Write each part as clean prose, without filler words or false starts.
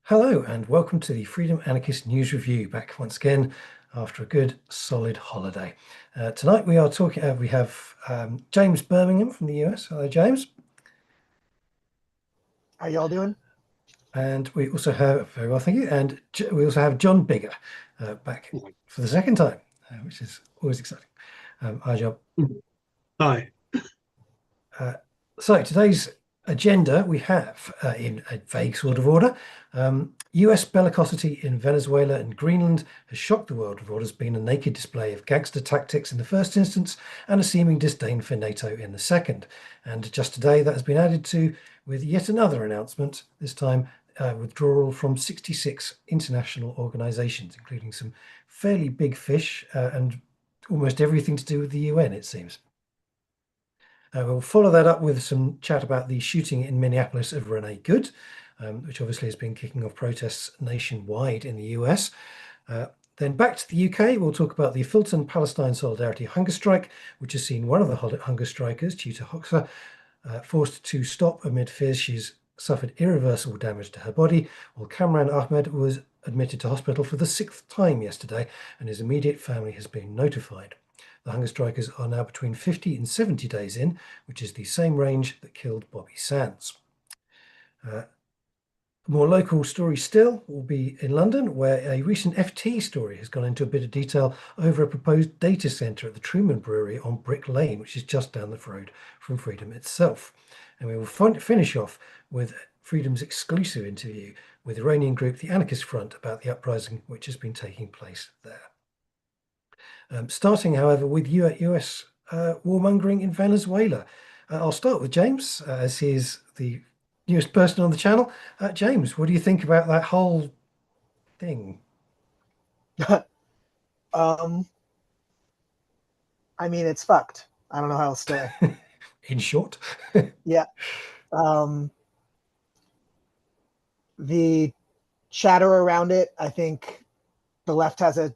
Hello and welcome to the Freedom Anarchist News Review, back once again after a good solid holiday. Tonight we are talking, we have James Birmingham from the US. Hello James. How y'all doing? And we also have, very well thank you, and we also have John Bigger back for the second time, which is always exciting. Hi John. Hi. So today's agenda we have, in a vague sort of order, US bellicosity in Venezuela and Greenland has shocked the world of what has been a naked display of gangster tactics in the first instance and a seeming disdain for NATO in the second. And just today that has been added to with yet another announcement, this time withdrawal from 66 international organizations, including some fairly big fish and almost everything to do with the UN, it seems. We'll follow that up with some chat about the shooting in Minneapolis of Renee Good, which obviously has been kicking off protests nationwide in the US. Then back to the UK, we'll talk about the Filton Palestine Solidarity hunger strike, which has seen one of the hunger strikers, Teuta Hoxha, forced to stop amid fears she's suffered irreversible damage to her body, while Kamran Ahmed was admitted to hospital for the 6th time yesterday, and his immediate family has been notified. The hunger strikers are now between 50 and 70 days in, which is the same range that killed Bobby Sands. A more local story still will be in London, where a recent FT story has gone into a bit of detail over a proposed data centre at the Truman Brewery on Brick Lane, which is just down the road from Freedom itself. And we will finish off with Freedom's exclusive interview with Iranian group the Anarchist Front about the uprising which has been taking place there. Starting, however, with US warmongering in Venezuela. I'll start with James, as he is the newest person on the channel. James, what do you think about that whole thing? I mean, it's fucked. I don't know how else to. In short. Yeah. The chatter around it, I think the left has a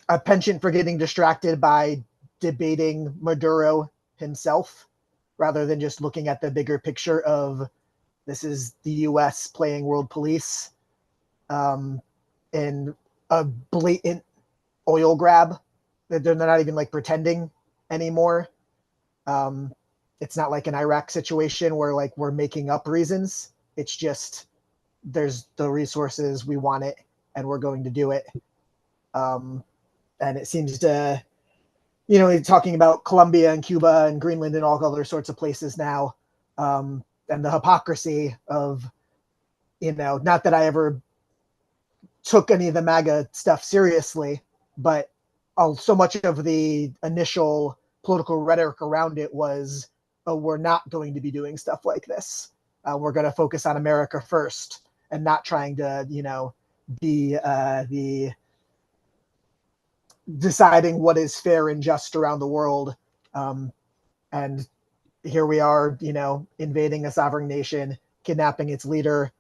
a penchant for getting distracted by debating Maduro himself rather than just looking at the bigger picture of this is the US playing world police in a blatant oil grab that they're not even like pretending anymore. It's not like an Iraq situation where like we're making up reasons. It's just there's the resources, we want it, and we're going to do it. And it seems to, talking about Colombia and Cuba and Greenland and all other sorts of places now, and the hypocrisy of, not that I ever took any of the MAGA stuff seriously, but so much of the initial political rhetoric around it was, oh, we're not going to be doing stuff like this. We're going to focus on America first and not trying to, be the deciding what is fair and just around the world. And here we are, invading a sovereign nation, kidnapping its leader,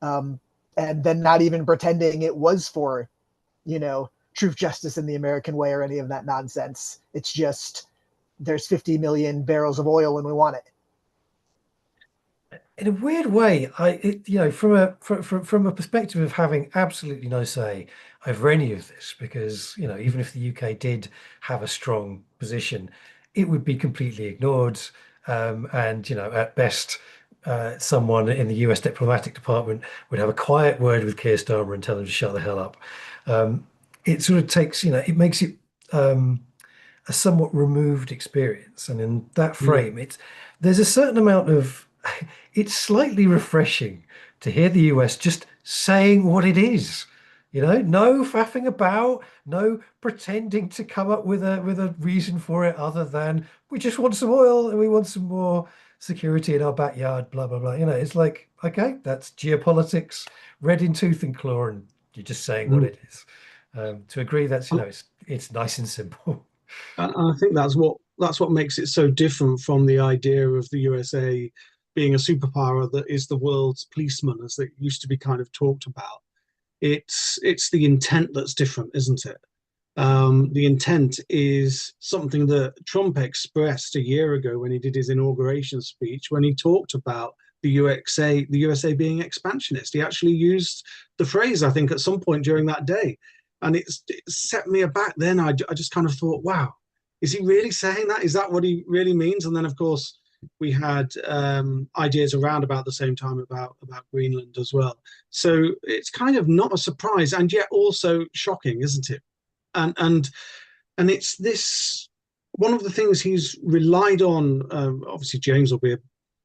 and then not even pretending it was for, truth, justice, in the American way or any of that nonsense. It's just there's 50 million barrels of oil and we want it. In a weird way, from a perspective of having absolutely no say over any of this, because even if the UK did have a strong position, it would be completely ignored, and at best, someone in the US diplomatic department would have a quiet word with Keir Starmer and tell him to shut the hell up. It sort of takes, it makes it a somewhat removed experience, and in that frame, there's a certain amount of. It's slightly refreshing to hear the US just saying what it is. No faffing about, no pretending to come up with a reason for it other than we just want some oil and we want some more security in our backyard, blah, blah, blah. It's like, okay, that's geopolitics, red in tooth and claw, and you're just saying what it is. To agree, that's, it's nice and simple. And I think that's what makes it so different from the idea of the USA being a superpower that is the world's policeman, as it used to be kind of talked about. It's the intent that's different, isn't it? The intent is something that Trump expressed a year ago when he did his inauguration speech, when he talked about the USA being expansionist. He actually used the phrase, I think, at some point during that day, and it set me aback. Then I just kind of thought, wow, is he really saying that? Is that what he really means? And then, of course, we had ideas around about the same time about Greenland as well. So it's kind of not a surprise, and yet also shocking, isn't it? And it's this, one of the things he's relied on. Obviously, James will be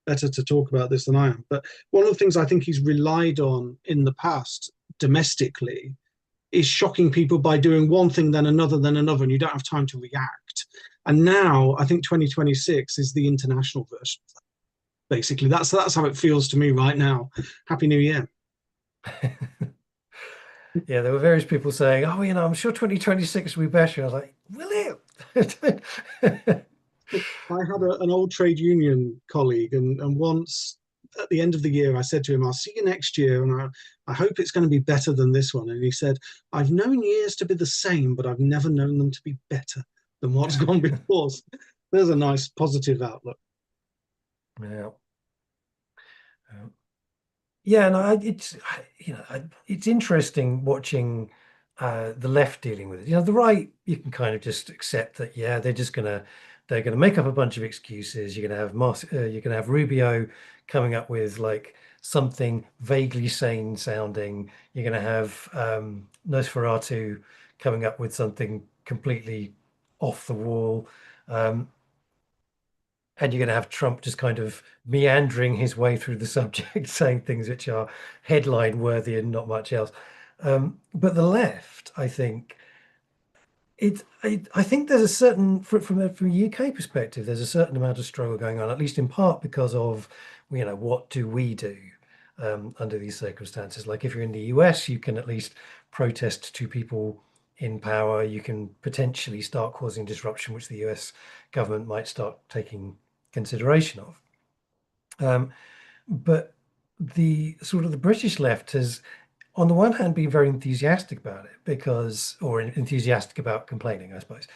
better to talk about this than I am, but one of the things I think he's relied on in the past domestically is shocking people by doing one thing, then another, and you don't have time to react. And now I think 2026 is the international version of that. Basically, that's how it feels to me right now. Happy New Year. Yeah, there were various people saying, "Oh, I'm sure 2026 will be better." I was like, "Will it?" I had an old trade union colleague, and once at the end of the year, I said to him, "I'll see you next year, and I hope it's going to be better than this one." And he said, "I've known years to be the same, but I've never known them to be better than what's gone before." There's a nice positive outlook. Yeah. Yeah, no, it's interesting watching the left dealing with it. The right, you can kind of just accept that. Yeah, they're gonna make up a bunch of excuses. You're gonna have Rubio coming up with like something vaguely sane sounding. You're gonna have Nosferatu coming up with something completely off the wall. Um, and you're going to have Trump just kind of meandering his way through the subject, saying things which are headline worthy and not much else. But the left, I think, I think there's a certain, from a UK perspective, there's a certain amount of struggle going on, at least in part because of, what do we do under these circumstances? Like if you're in the US, you can at least protest to people in power. You can potentially start causing disruption, which the US government might start taking consideration of. But the sort of the British left has, on the one hand, been very enthusiastic about it or enthusiastic about complaining, I suppose,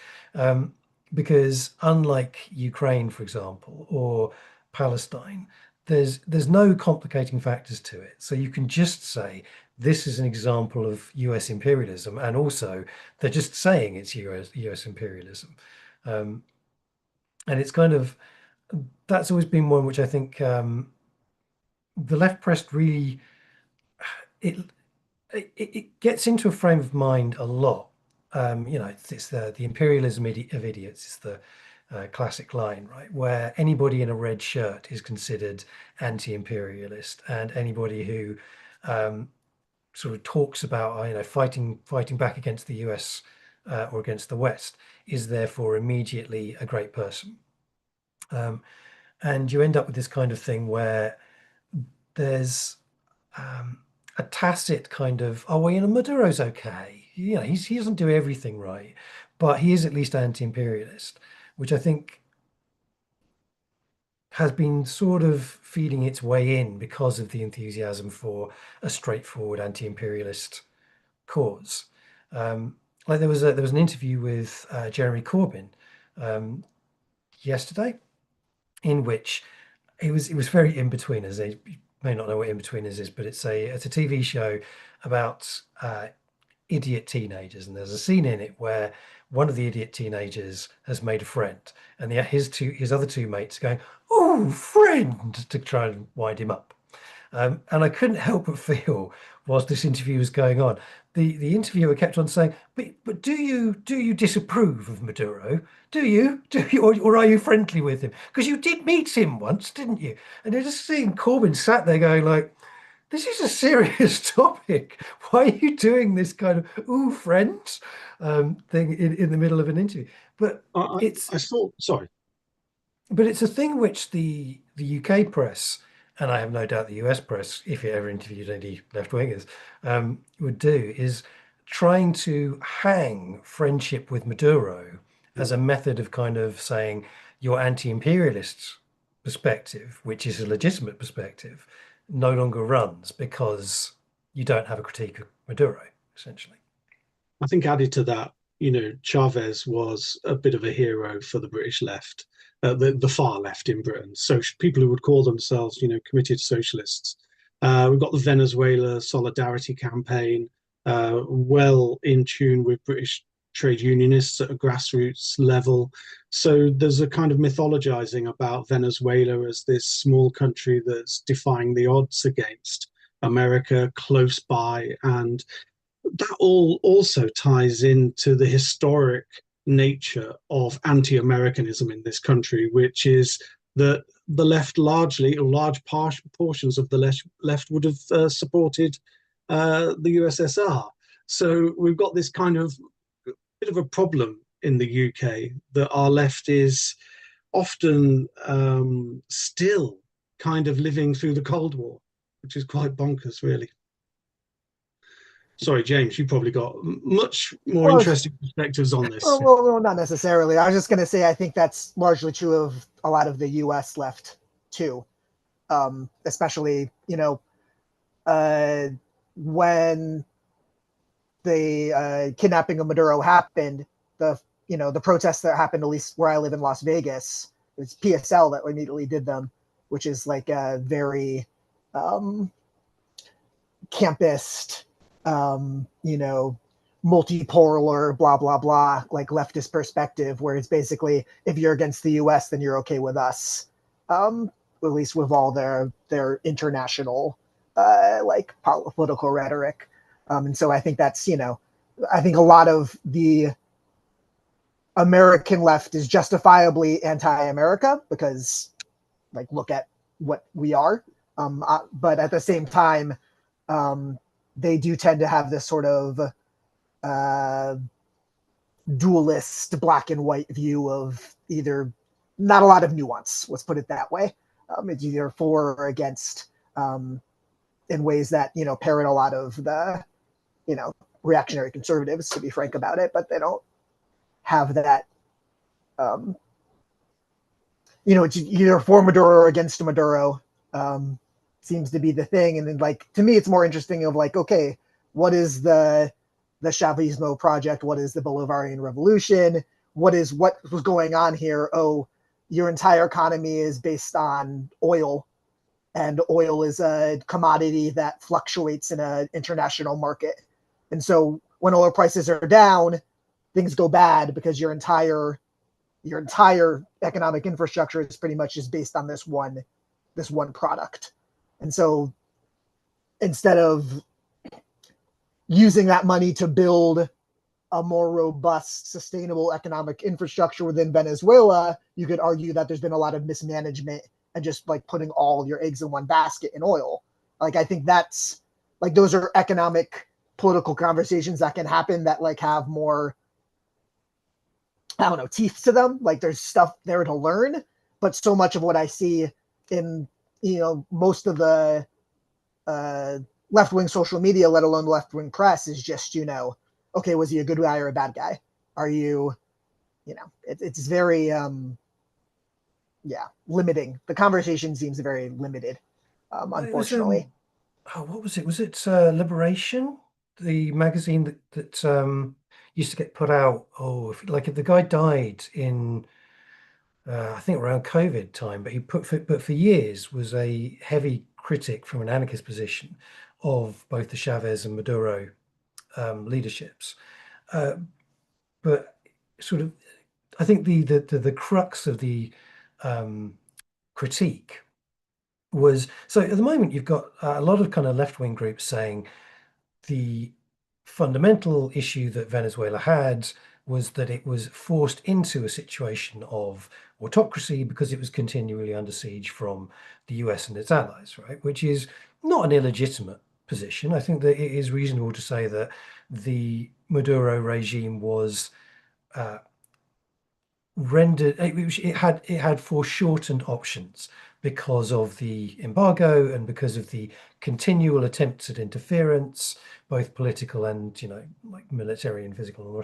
because unlike Ukraine, for example, or Palestine, there's no complicating factors to it. So you can just say this is an example of US imperialism, and also they're just saying it's US imperialism. And it's kind of, that's always been one which I think the left press really, it gets into a frame of mind a lot. It's the imperialism of idiots. It's the classic line, right? Where anybody in a red shirt is considered anti-imperialist, and anybody who sort of talks about fighting back against the US or against the West is therefore immediately a great person. And you end up with this kind of thing where there's a tacit kind of, oh, well, Maduro's okay. He doesn't do everything right, but he is at least anti-imperialist, which I think has been sort of feeding its way in because of the enthusiasm for a straightforward anti-imperialist cause. Like there was an interview with Jeremy Corbyn yesterday, in which it was very in-betweeners. You may not know what in-betweeners is, but it's a TV show about idiot teenagers, and there's a scene in it where one of the idiot teenagers has made a friend, and his other two mates are going, "Oh, friend," to try and wind him up. And I couldn't help but feel, whilst this interview was going on, the interviewer kept on saying, "But do you disapprove of Maduro? Do you, or are you friendly with him? Because you did meet him once, didn't you?" And you're just seeing Corbyn sat there going like, "This is a serious topic. Why are you doing this kind of ooh friends thing in the middle of an interview?" But it's a thing which the UK press, and I have no doubt the US press, if it ever interviewed any left-wingers, would do, is trying to hang friendship with Maduro as a method of kind of saying your anti-imperialist perspective, which is a legitimate perspective, no longer runs because you don't have a critique of Maduro, essentially. I think added to that, Chavez was a bit of a hero for the British left. the far left in Britain, so people who would call themselves, committed socialists. We've got the Venezuela Solidarity Campaign, well in tune with British trade unionists at a grassroots level. So there's a kind of mythologizing about Venezuela as this small country that's defying the odds against America close by. And that all also ties into the historic nature of anti-Americanism in this country, which is that the left largely, or large portions of the left would have supported the USSR. So we've got this kind of bit of a problem in the UK that our left is often still kind of living through the Cold War, which is quite bonkers, really. Sorry, James, you probably got much more interesting perspectives on this. Well, not necessarily. I was just going to say I think that's largely true of a lot of the U.S. left too, especially when the kidnapping of Maduro happened. The protests that happened, at least where I live in Las Vegas, it was PSL that immediately did them, which is like a very campist, multipolar, blah, blah, blah, like leftist perspective, where it's basically, if you're against the US, then you're okay with us. At least with all their international, political rhetoric. And so I think that's, I think a lot of the American left is justifiably anti-America because, look at what we are. But at the same time, they do tend to have this sort of dualist black and white view of either not a lot of nuance, let's put it that way. It's either for or against in ways that, parrot a lot of the, reactionary conservatives, to be frank about it, but they don't have that, it's either for Maduro or against Maduro. Seems to be the thing. And then to me, it's more interesting of okay, what is the Chavismo project? What is the Bolivarian revolution? What was going on here? Oh, your entire economy is based on oil, and oil is a commodity that fluctuates in an international market. And so when oil prices are down, things go bad because your entire economic infrastructure is pretty much just based on this one product. And so instead of using that money to build a more robust, sustainable economic infrastructure within Venezuela, you could argue that there's been a lot of mismanagement and just putting all of your eggs in one basket in oil. I think that's those are economic, political conversations that can happen that have more, I don't know, teeth to them. There's stuff there to learn, but so much of what I see in most of the left-wing social media, let alone left-wing press, is just, okay, was he a good guy or a bad guy? Are you, it's very, limiting. The conversation seems very limited, unfortunately. What was it? Was it Liberation, the magazine that used to get put out? Oh, if the guy died in, I think around COVID time, but for years was a heavy critic from an anarchist position of both the Chavez and Maduro leaderships. But sort of, I think the crux of the critique was, so at the moment you've got a lot of kind of left-wing groups saying the fundamental issue that Venezuela had was that it was forced into a situation of autocracy because it was continually under siege from the US and its allies, right? Which is not an illegitimate position. I think that it is reasonable to say that the Maduro regime was rendered, it had foreshortened options because of the embargo and because of the continual attempts at interference, both political and military and physical and all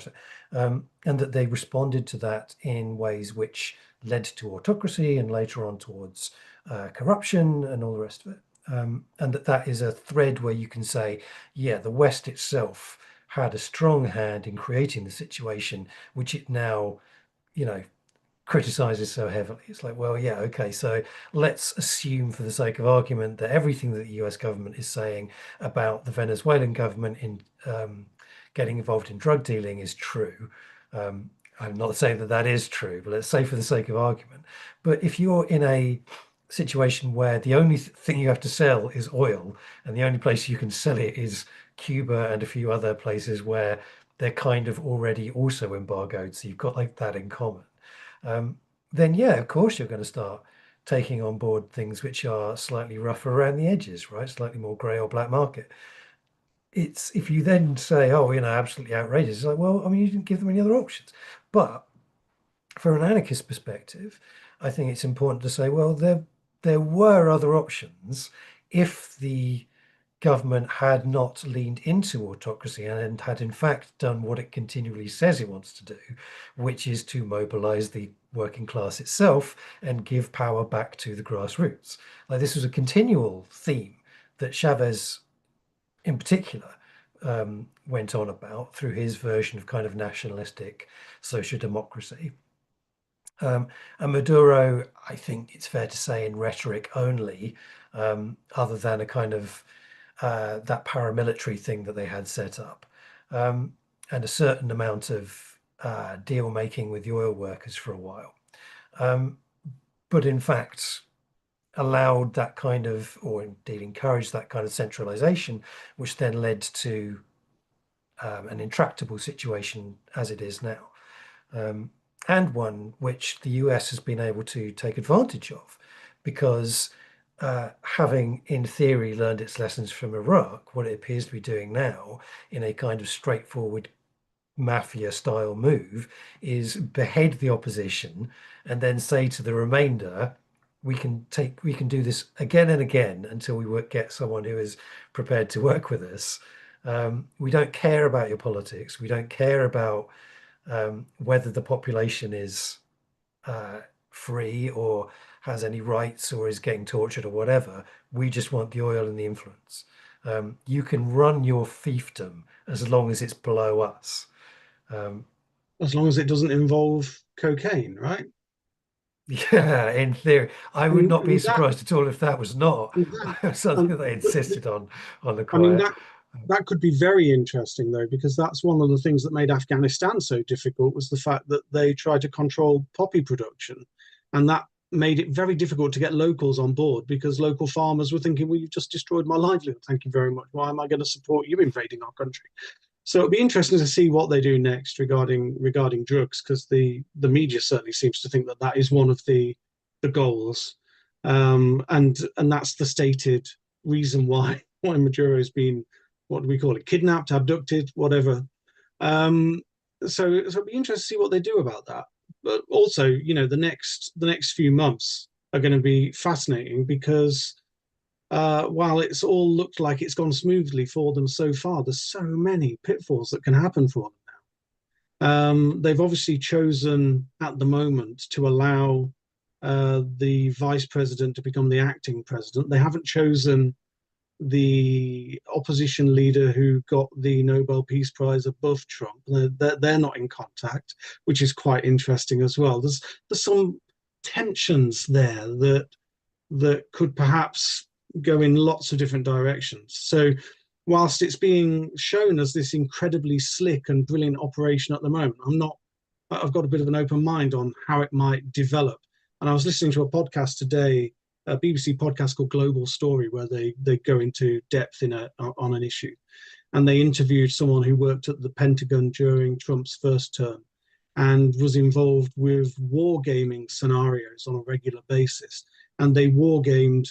that, and that they responded to that in ways which led to autocracy and later on towards corruption and all the rest of it. And that is a thread where you can say, yeah, the West itself had a strong hand in creating the situation, which it now, criticizes so heavily. It's like, well, yeah, okay, so let's assume for the sake of argument that everything that the US government is saying about the Venezuelan government in getting involved in drug dealing is true. I'm not saying that that is true, but let's say for the sake of argument. But if you're in a situation where the only thing you have to sell is oil, and the only place you can sell it is Cuba and a few other places where they're kind of already also embargoed, so you've got like that in common, then yeah, of course you're going to start taking on board things which are slightly rougher around the edges, right? Slightly more grey or black market. It's if you then say, oh, absolutely outrageous, it's like, well, I mean, you didn't give them any other options. But for an anarchist perspective, I think it's important to say, well, there were other options if the government had not leaned into autocracy and had in fact done what it continually says it wants to do, which is to mobilize the working class itself and give power back to the grassroots. Like, this was a continual theme that Chavez in particular went on about through his version of kind of nationalistic social democracy. And Maduro, I think it's fair to say, in rhetoric only, other than a kind of that paramilitary thing that they had set up, and a certain amount of deal making with the oil workers for a while. But in fact, allowed that kind of, or indeed encouraged that kind of centralization, which then led to an intractable situation as it is now. And one which the US has been able to take advantage of, because having in theory learned its lessons from Iraq, what it appears to be doing now in a kind of straightforward mafia style move is behead the opposition and then say to the remainder, we can do this again and again until we get someone who is prepared to work with us. We don't care about your politics. We don't care about whether the population is free or has any rights or is getting tortured or whatever. We just want the oil and the influence. You can run your fiefdom as long as it's below us. As long as it doesn't involve cocaine, right? Yeah, in theory. I would not be surprised at all if that was not something they insisted on the I mean, quiet. that could be very interesting, though, because that's one of the things that made Afghanistan so difficult, was the fact that they tried to control poppy production. And that made it very difficult to get locals on board, because local farmers were thinking, well, you've just destroyed my livelihood. Thank you very much. Why am I going to support you invading our country? So it'll be interesting to see what they do next regarding drugs, because the media certainly seems to think that that is one of the goals, and that's the stated reason why Maduro's been, what do we call it, kidnapped, abducted, whatever. So it'll be interesting to see what they do about that. But also, the next few months are going to be fascinating, because while it's all looked like it's gone smoothly for them so far, there's so many pitfalls that can happen for them now. They've obviously chosen at the moment to allow the vice president to become the acting president. They haven't chosen the opposition leader who got the Nobel Peace Prize above Trump. They're not in contact, which is quite interesting as well. There's some tensions there that could perhaps go in lots of different directions. So whilst it's being shown as this incredibly slick and brilliant operation at the moment, I've got a bit of an open mind on how it might develop. And I was listening to a podcast today, a BBC podcast called Global Story, where they go into depth on an issue. And they interviewed someone who worked at the Pentagon during Trump's first term and was involved with wargaming scenarios on a regular basis. And they wargamed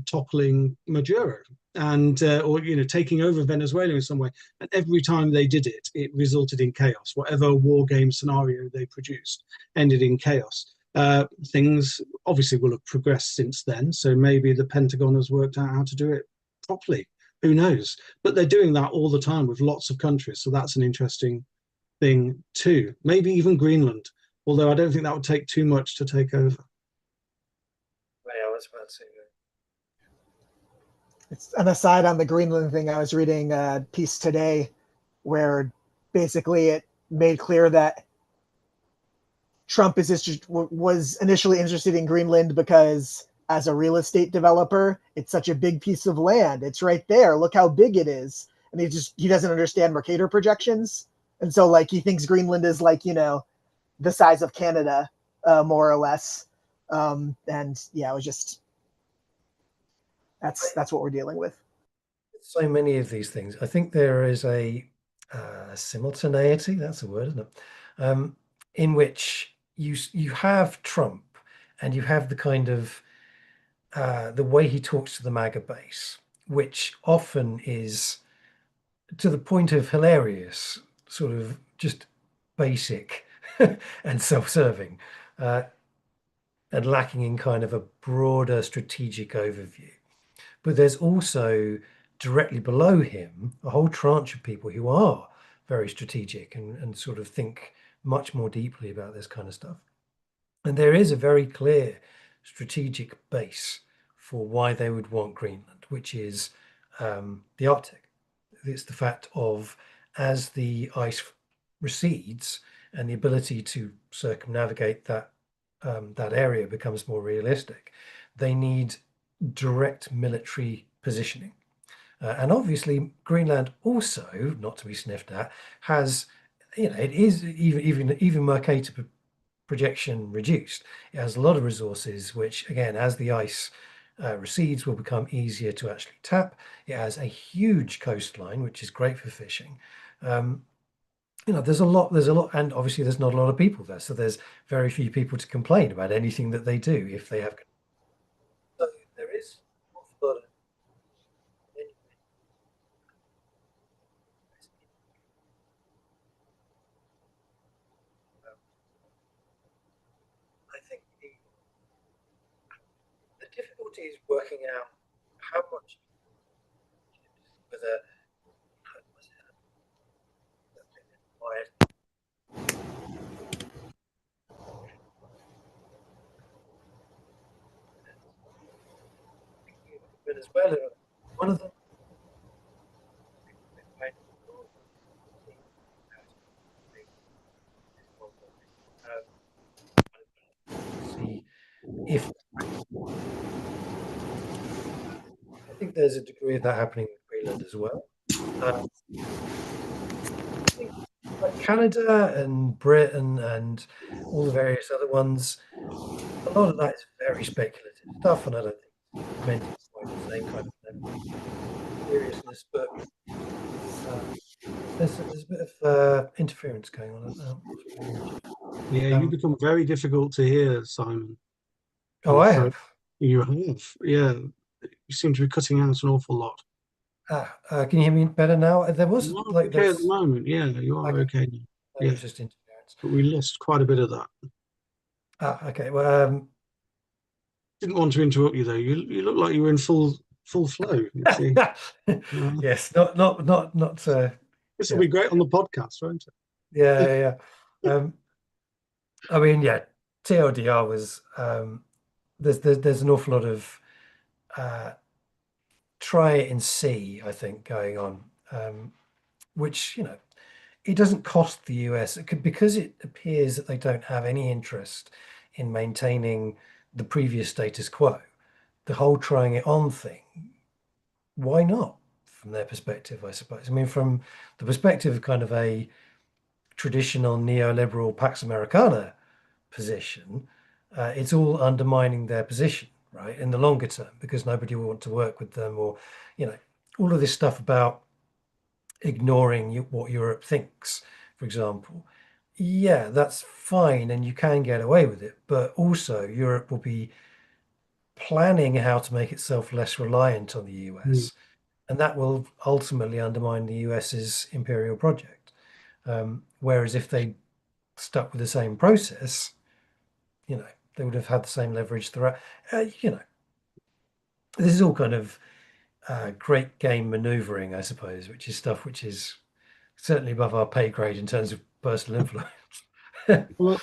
toppling Maduro and or taking over Venezuela in some way. And every time they did it, it resulted in chaos. Whatever war game scenario they produced ended in chaos. Things obviously will have progressed since then, so maybe the Pentagon has worked out how to do it properly. Who knows? But they're doing that all the time with lots of countries, so that's an interesting thing too. Maybe even Greenland, although I don't think that would take too much to take over. Yeah, I was about to say that. It's an aside on the Greenland thing. I was reading a piece today where basically it made clear that Trump was initially interested in Greenland because as a real estate developer, it's such a big piece of land. It's right there. Look how big it is. And he doesn't understand Mercator projections. And so like he thinks Greenland is like, the size of Canada, more or less. And yeah, it was just that's what we're dealing with. So many of these things. I think there is a simultaneity. That's a word, isn't it? In which you have Trump, and you have the kind of the way he talks to the MAGA base, which often is to the point of hilarious, sort of just basic and self-serving, and lacking in kind of a broader strategic overview. But there's also directly below him a whole tranche of people who are very strategic and sort of think much more deeply about this kind of stuff. And there is a very clear strategic base for why they would want Greenland, which is the Arctic. It's the fact of, as the ice recedes and the ability to circumnavigate that area becomes more realistic, they need direct military positioning. And obviously, Greenland also, not to be sniffed at, has, it is even Mercator projection reduced. It has a lot of resources, which again, as the ice recedes, will become easier to actually tap. It has a huge coastline, which is great for fishing. There's a lot, and obviously there's not a lot of people there, so there's very few people to complain about anything that they do if they have. So there is an awful lot of I think the difficulty is working out how much whether Venezuela, one of them. See if I think there's a degree of that happening with Greenland as well. I think like Canada and Britain and all the various other ones, a lot of that is very speculative stuff, and I don't think it's meant to quite the same kind of seriousness. But there's a bit of interference going on. Yeah, you become very difficult to hear, Simon. Oh, I have. You have, yeah. You seem to be cutting out an awful lot. Can you hear me better now? There was You are like okay at the moment. Yeah, you are okay now. It Yeah, was just interference. but we lost quite a bit of that. Okay. Well, Didn't want to interrupt you though. You look like you were in full flow. Let's see. yes, not. This will be great on the podcast, won't it? Yeah. I mean, yeah. TLDR was there's an awful lot of try it and see, I think, going on, which it doesn't cost the US because it appears that they don't have any interest in maintaining the previous status quo. The whole trying it on thing, why not? From their perspective, I suppose. I mean, from the perspective of kind of a traditional neoliberal Pax Americana position, it's all undermining their position, right, in the longer term, because nobody will want to work with them, or all of this stuff about ignoring what Europe thinks, for example. Yeah, that's fine, and you can get away with it, but also Europe will be planning how to make itself less reliant on the US, and that will ultimately undermine the US's imperial project. Whereas if they stuck with the same process, they would have had the same leverage throughout. This is all kind of great game maneuvering, I suppose, which is stuff which is certainly above our pay grade in terms of personal influence. Well,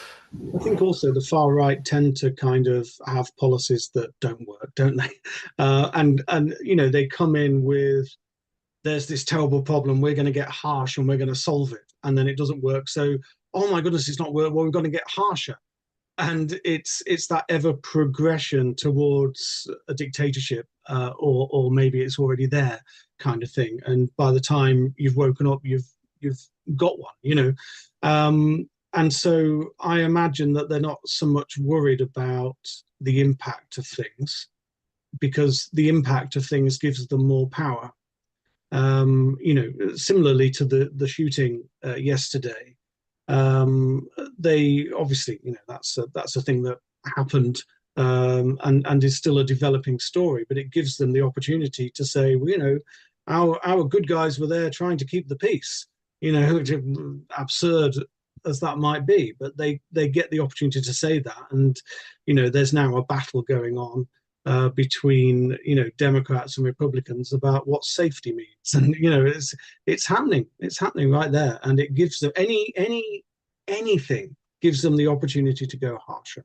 I think also the far right tend to kind of have policies that don't work, don't they? And they come in with, there's this terrible problem, we're going to get harsh and we're going to solve it, and then it doesn't work. So, oh my goodness, it's not work. Well, we're going to get harsher, and it's that ever progression towards a dictatorship, or maybe it's already there kind of thing. And by the time you've woken up, you've got one, you know. And so I imagine that they're not so much worried about the impact of things, because the impact of things gives them more power. You know, similarly to the shooting yesterday, they obviously, you know, that's a thing that happened, and is still a developing story, but it gives them the opportunity to say, well, you know, our good guys were there trying to keep the peace, you know, absurd as that might be, but they get the opportunity to say that. And you know, there's now a battle going on between, you know, Democrats and Republicans about what safety means, and you know, it's happening right there, and it gives them anything gives them the opportunity to go harsher,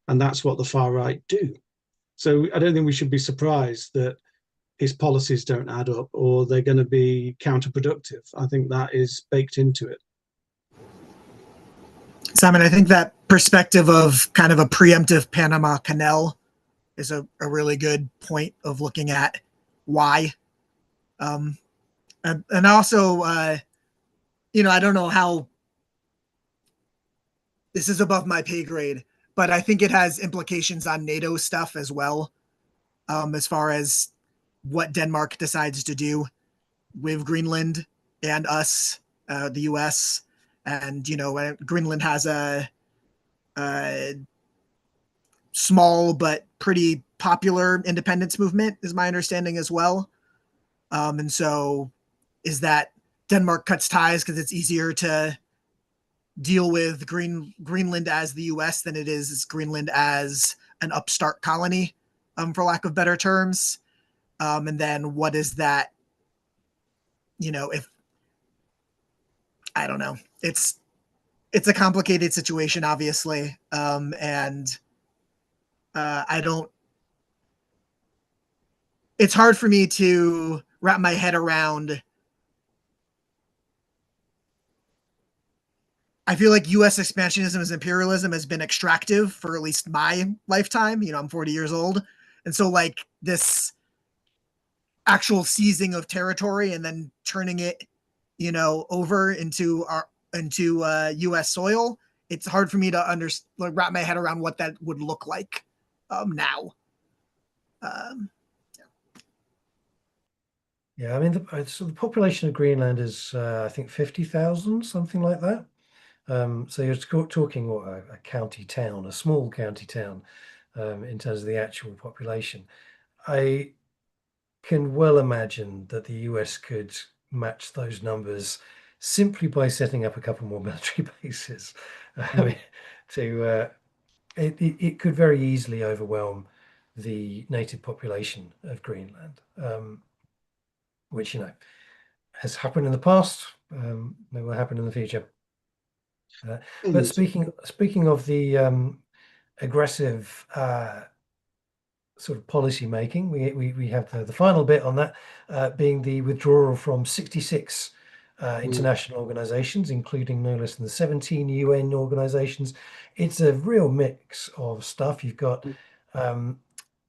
and that's what the far right do. So I don't think we should be surprised that his policies don't add up, or they're going to be counterproductive. I think that is baked into it. Simon, I think that perspective of kind of a preemptive Panama Canal is a really good point of looking at why. And also, you know, I don't know how this is above my pay grade, but I think it has implications on NATO stuff as well, as far as what Denmark decides to do with Greenland and us, the US. And, you know, Greenland has a small but pretty popular independence movement, is my understanding as well. And so is that Denmark cuts ties because it's easier to deal with Greenland as the US than it is Greenland as an upstart colony, for lack of better terms. And then what is that, you know, if, I don't know, it's a complicated situation, obviously. And I don't, it's hard for me to wrap my head around. I feel like US expansionism as imperialism has been extractive for at least my lifetime. You know, I'm 40 years old. And so like this actual seizing of territory and then turning it, you know, over into US soil, it's hard for me to wrap my head around what that would look like now. Yeah, I mean, so the population of Greenland is, I think, 50,000, something like that. So you're talking what, a county town, a small county town, in terms of the actual population. I can well imagine that the US could match those numbers simply by setting up a couple more military bases. I mean, it could very easily overwhelm the native population of Greenland, which, you know, has happened in the past, may will happen in the future. But speaking of the aggressive sort of policy making, we have the final bit on that, being the withdrawal from 66 international organizations, including no less than 17 UN organizations. It's a real mix of stuff. You've got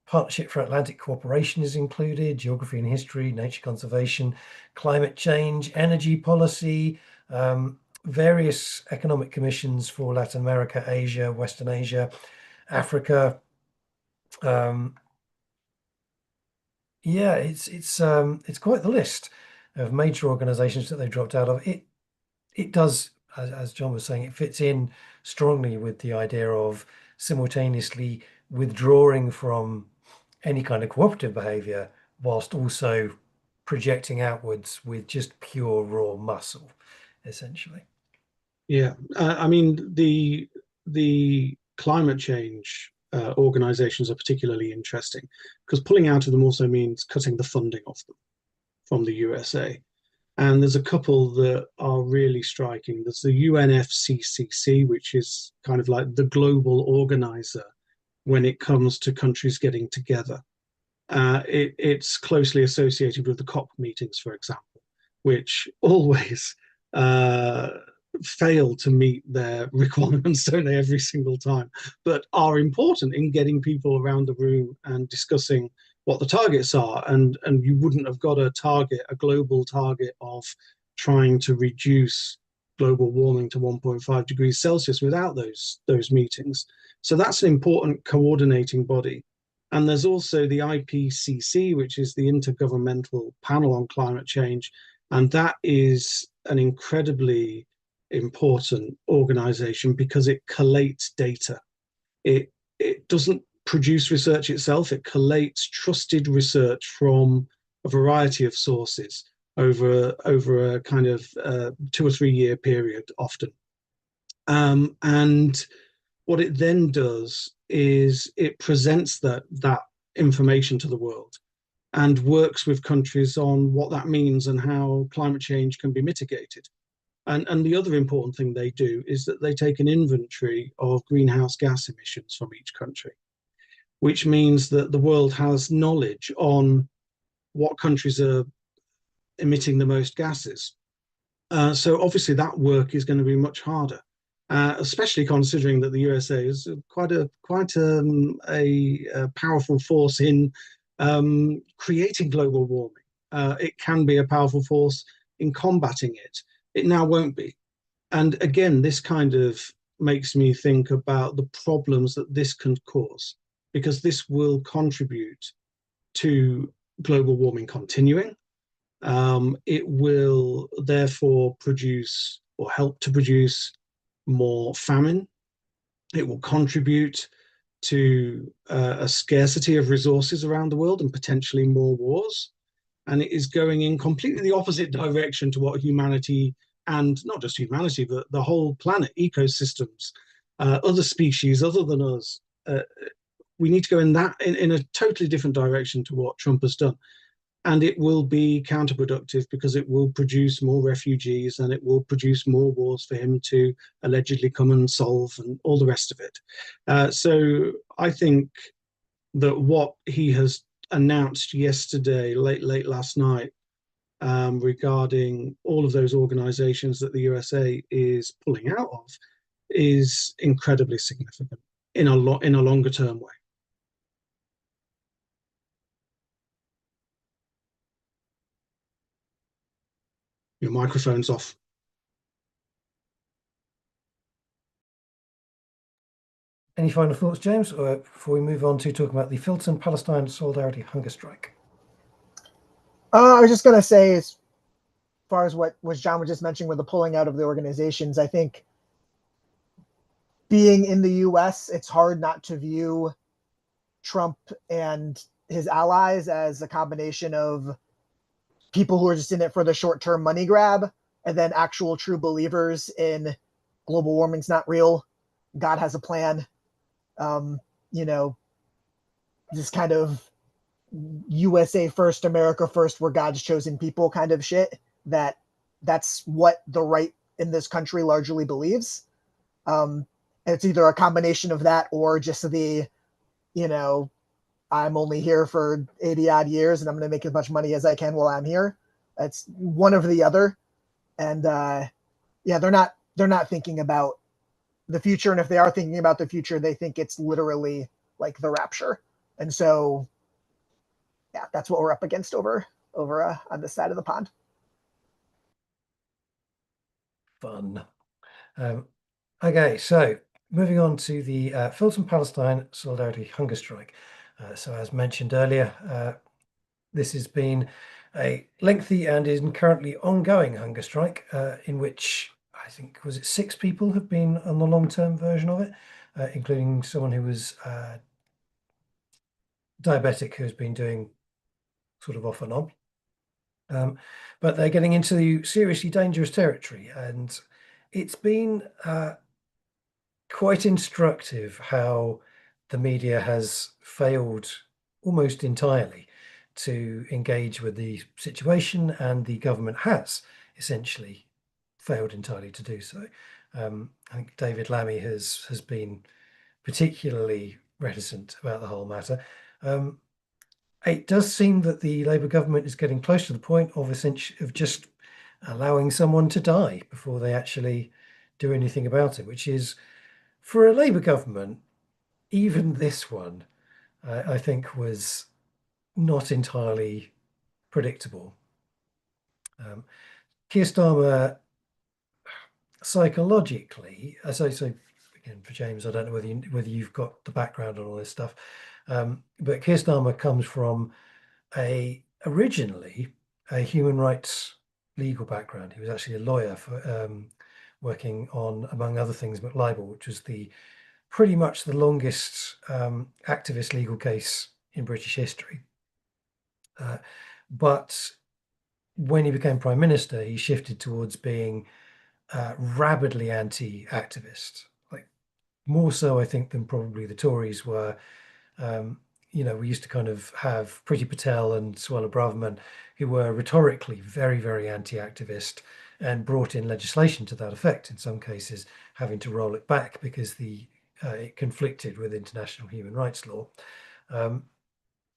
Partnership for Atlantic Cooperation is included, geography and history, nature conservation, climate change, energy policy, various economic commissions for Latin America, Asia, Western Asia, Africa. Yeah, it's quite the list of major organizations that they dropped out of. It does, as John was saying, it fits in strongly with the idea of simultaneously withdrawing from any kind of cooperative behavior whilst also projecting outwards with just pure raw muscle, essentially. Yeah, I mean, the climate change organizations are particularly interesting, because pulling out of them also means cutting the funding off them from the USA. And there's a couple that are really striking. There's the UNFCCC, which is kind of like the global organizer when it comes to countries getting together. It's closely associated with the COP meetings, for example, which always fail to meet their requirements, don't they, every single time, but are important in getting people around the room and discussing what the targets are. And you wouldn't have got a global target of trying to reduce global warming to 1.5 degrees Celsius without those meetings. So that's an important coordinating body. And there's also the IPCC, which is the Intergovernmental Panel on Climate Change. And that is an incredibly important organization because it collates data. It doesn't produce research itself. It collates trusted research from a variety of sources over a kind of 2 or 3 year period often. And what it then does is it presents that information to the world and works with countries on what that means and how climate change can be mitigated. And the other important thing they do is that they take an inventory of greenhouse gas emissions from each country, which means that the world has knowledge on what countries are emitting the most gases. So obviously that work is going to be much harder, especially considering that the USA is quite a powerful force in creating global warming. It can be a powerful force in combating it. It now won't be. And again, this kind of makes me think about the problems that this can cause, because this will contribute to global warming continuing. It will therefore produce or help to produce more famine. It will contribute to a scarcity of resources around the world and potentially more wars. And it is going in completely the opposite direction to what humanity, and not just humanity, but the whole planet, ecosystems, other species other than us, we need to go in a totally different direction to what Trump has done. And it will be counterproductive because it will produce more refugees and it will produce more wars for him to allegedly come and solve and all the rest of it. So I think that what he has announced yesterday, late last night, regarding all of those organizations that the USA is pulling out of, is incredibly significant in a longer term way. Your microphone's off. Any final thoughts, James, or before we move on to talking about the Filton Palestine Solidarity Hunger Strike? I was just going to say, as far as what John was just mentioning with the pulling out of the organizations, I think being in the US, it's hard not to view Trump and his allies as a combination of people who are just in it for the short-term money grab, and then actual true believers in global warming's not real, God has a plan. This kind of USA first, America first, we're God's chosen people kind of shit. That's what the right in this country largely believes. It's either a combination of that or just the, I'm only here for 80 odd years and I'm going to make as much money as I can while I'm here. It's one or the other. And they're not thinking about the future. And if they are thinking about the future, they think it's literally like the rapture. And so, yeah, that's what we're up against over on this side of the pond. Fun. Okay, so moving on to the Filton Palestine Solidarity Hunger Strike. So as mentioned earlier, this has been a lengthy and is currently ongoing hunger strike in which I think, was it 6 people have been on the long-term version of it, including someone who was diabetic who's been doing sort of off and on. But they're getting into seriously dangerous territory, and it's been quite instructive how the media has failed almost entirely to engage with the situation, and the government has essentially failed entirely to do so. I think David Lammy has been particularly reticent about the whole matter. It does seem that the Labour government is getting close to the point of just allowing someone to die before they actually do anything about it, which is, for a Labour government, even this one, I think, was not entirely predictable. Keir Starmer, psychologically, so again, for James, I don't know whether you've got the background on all this stuff, but Keir Starmer comes from originally a human rights legal background. He was actually a lawyer for working on, among other things, McLibel, which was pretty much the longest activist legal case in British history. But when he became Prime Minister, he shifted towards being rabidly anti-activist, like more so, I think, than probably the Tories were. We used to kind of have Priti Patel and Suella Braverman, who were rhetorically very, very anti-activist and brought in legislation to that effect, in some cases having to roll it back because it conflicted with international human rights law.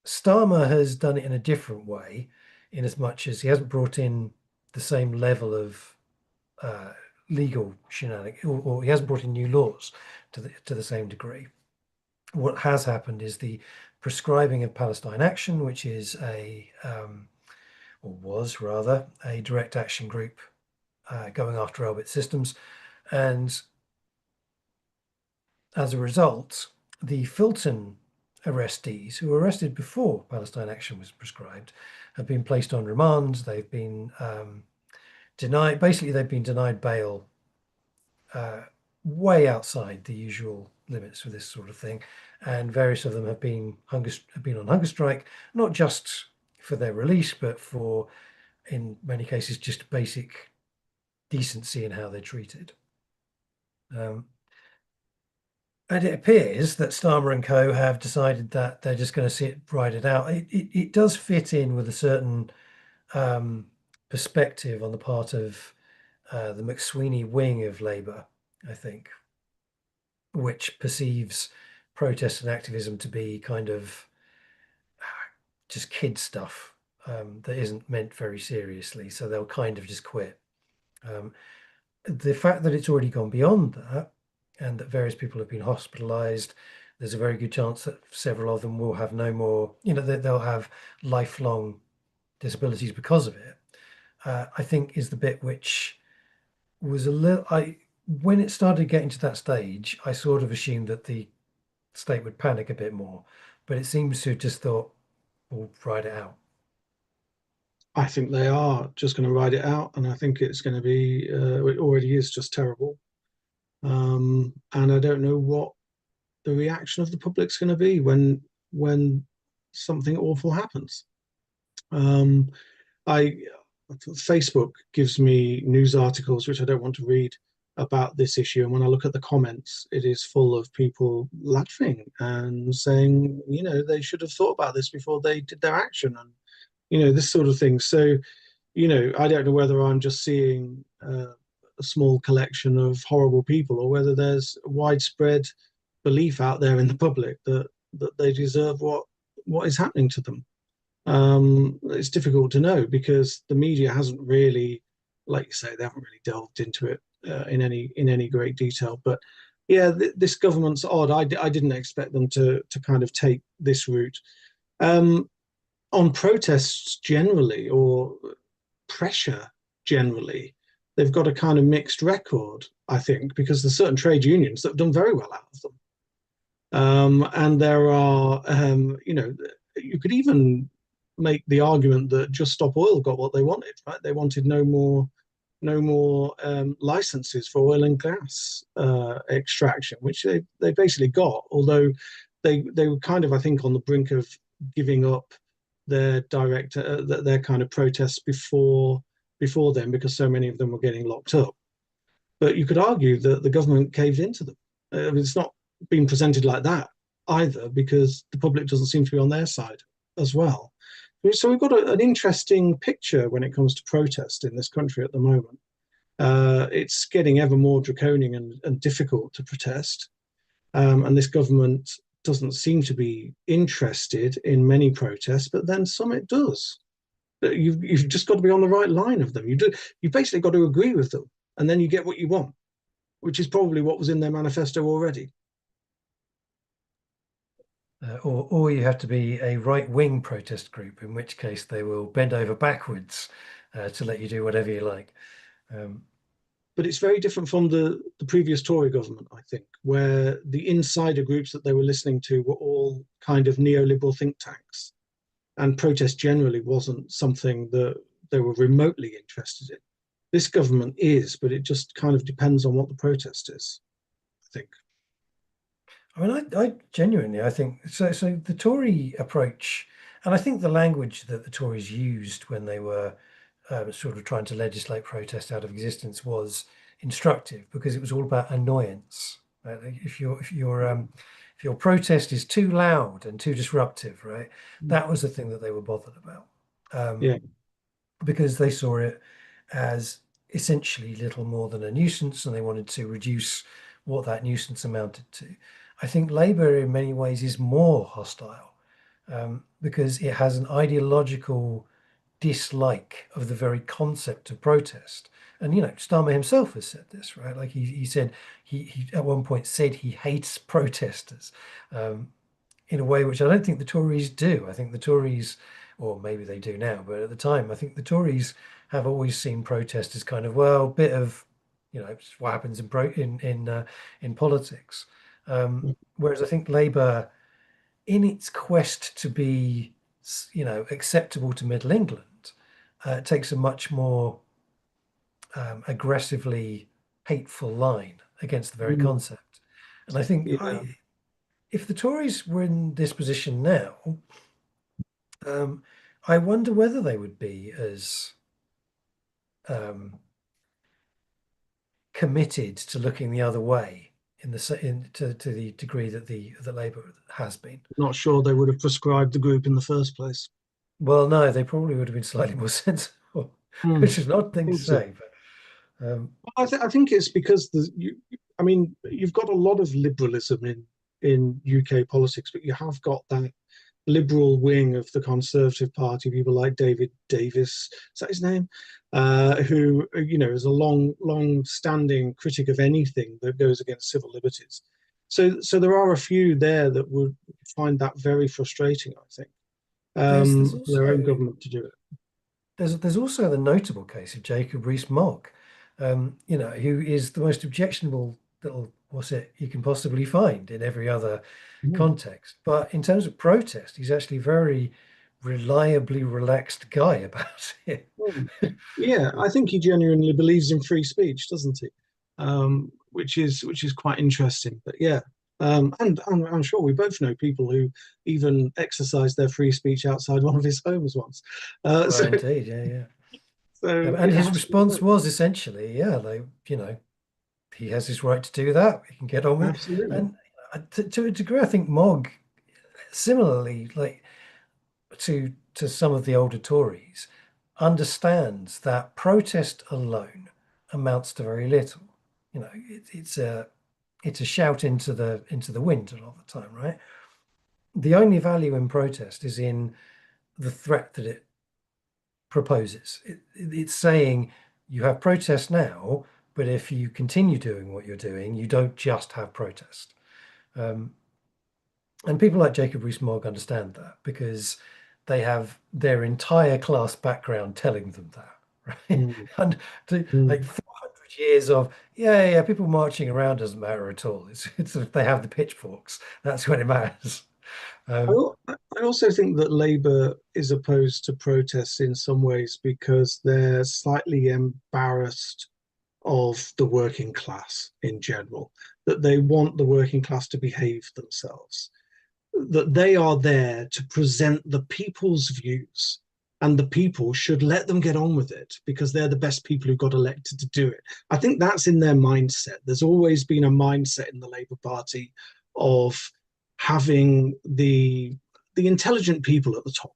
Starmer has done it in a different way, in as much as he hasn't brought in the same level of legal shenanigans, or he hasn't brought in new laws to the same degree. What has happened is the prescribing of Palestine Action, which is was rather a direct action group going after Elbit Systems, and as a result, the Filton arrestees who were arrested before Palestine Action was prescribed have been placed on remand. They've been denied. Basically, they've been denied bail way outside the usual limits for this sort of thing, and various of them have been on hunger strike, not just for their release, but for, in many cases, just basic decency in how they're treated. And it appears that Starmer and co have decided that they're just going to ride it out. It does fit in with a certain perspective on the part of the McSweeney wing of Labour, I think, which perceives protest and activism to be kind of just kid stuff that isn't meant very seriously. So they'll kind of just quit. The fact that it's already gone beyond that, and that various people have been hospitalized, there's a very good chance that several of them will have no more, they'll have lifelong disabilities because of it, I think is the bit which was when it started getting to that stage, I sort of assumed that the state would panic a bit more, but it seems to have just thought, we'll ride it out. I think they are just going to ride it out, and I think it's going to be, it already is just terrible. And I don't know what the reaction of the public's going to be when something awful happens. Facebook gives me news articles which I don't want to read about this issue, and when I look at the comments, it is full of people laughing and saying, they should have thought about this before they did their action, and this sort of thing. So, I don't know whether I'm just seeing a small collection of horrible people, or whether there's widespread belief out there in the public that they deserve what is happening to them. It's difficult to know because the media hasn't really, like you say, they haven't really delved into it in any great detail. But yeah, this government's odd. I didn't expect them to kind of take this route. On protests generally, or pressure generally, they've got a kind of mixed record, I think, because there's certain trade unions that have done very well out of them. And there are, you could even make the argument that Just Stop Oil got what they wanted, right? They wanted no more licenses for oil and gas extraction, which they basically got, although they were kind of, I think, on the brink of giving up their their kind of protests before then, because so many of them were getting locked up. But you could argue that the government caved into them. It's not been presented like that either, because the public doesn't seem to be on their side as well. So we've got an interesting picture when it comes to protest in this country at the moment. It's getting ever more draconian and difficult to protest. And this government doesn't seem to be interested in many protests, but then some it does. You've just got to be on the right line of them. You basically got to agree with them, and then you get what you want. which is probably what was in their manifesto already. Or you have to be a right-wing protest group, in which case they will bend over backwards to let you do whatever you like. But it's very different from the previous Tory government, I think, where the insider groups that they were listening to were all kind of neoliberal think tanks. And protest generally wasn't something that they were remotely interested in. This government is, but it just kind of depends on what the protest is, I think. I mean, I genuinely, I think so. So the Tory approach, and I think the language that the Tories used when they were sort of trying to legislate protest out of existence was instructive because it was all about annoyance. Right? Like if your protest is too loud and too disruptive, right? That was the thing that they were bothered about, Yeah. because they saw it as essentially little more than a nuisance, and they wanted to reduce what that nuisance amounted to. I think Labour, in many ways, is more hostile because it has an ideological dislike of the very concept of protest. And Starmer himself has said this, right? Like he said he at one point said he hates protesters in a way which I don't think the Tories do. I think the Tories, or maybe they do now, but at the time, I think the Tories have always seen protest as kind of, well, bit of, just what happens in politics. Whereas I think Labour, in its quest to be, acceptable to Middle England, takes a much more aggressively hateful line against the very Mm. concept. And I think Yeah. if the Tories were in this position now, I wonder whether they would be as um, committed to looking the other way to the degree that that Labour has been. Not sure they would have prescribed the group in the first place. Well, no, they probably would have been slightly more sensible, which is an odd I thing to think so. say. But I think it's because I mean, you've got a lot of liberalism in UK politics, but you have got that liberal wing of the Conservative Party, people like David Davis, is that his name? Who is a long-standing critic of anything that goes against civil liberties. So there are a few there that would find that very frustrating, I think, there's for their own also government to do it. there's also the notable case of Jacob Rees-Mogg, who is the most objectionable little what's it you can possibly find in every other Mm. context. But in terms of protest, he's actually a very reliably relaxed guy about it. Mm. Yeah, I think he genuinely believes in free speech, doesn't he? Which is quite interesting. But yeah, and I'm sure we both know people who even exercised their free speech outside one of his homes once. Well, indeed, yeah, yeah. So And it his has to be response both. was essentially, yeah, like, he has his right to do that. He can get on with it. Absolutely. And to a degree, I think Mogg, similarly, like to some of the older Tories, understands that protest alone amounts to very little. It's a shout into the wind a lot of the time, right? The only value in protest is in the threat that it proposes. It's saying you have protest now, but if you continue doing what you're doing, you don't just have protest. Um, and people like Jacob Rees-Mogg understand that because they have their entire class background telling them that, right? Mm. And like Mm. 400 years of yeah, people marching around doesn't matter at all. It's if they have the pitchforks, that's when it matters. Um, I also think that Labour is opposed to protests in some ways because they're slightly embarrassed of the working class in general, that they want the working class to behave themselves, that they are there to present the people's views, and the people should let them get on with it because they're the best people who got elected to do it. I think that's in their mindset. There's always been a mindset in the Labour Party of having the intelligent people at the top.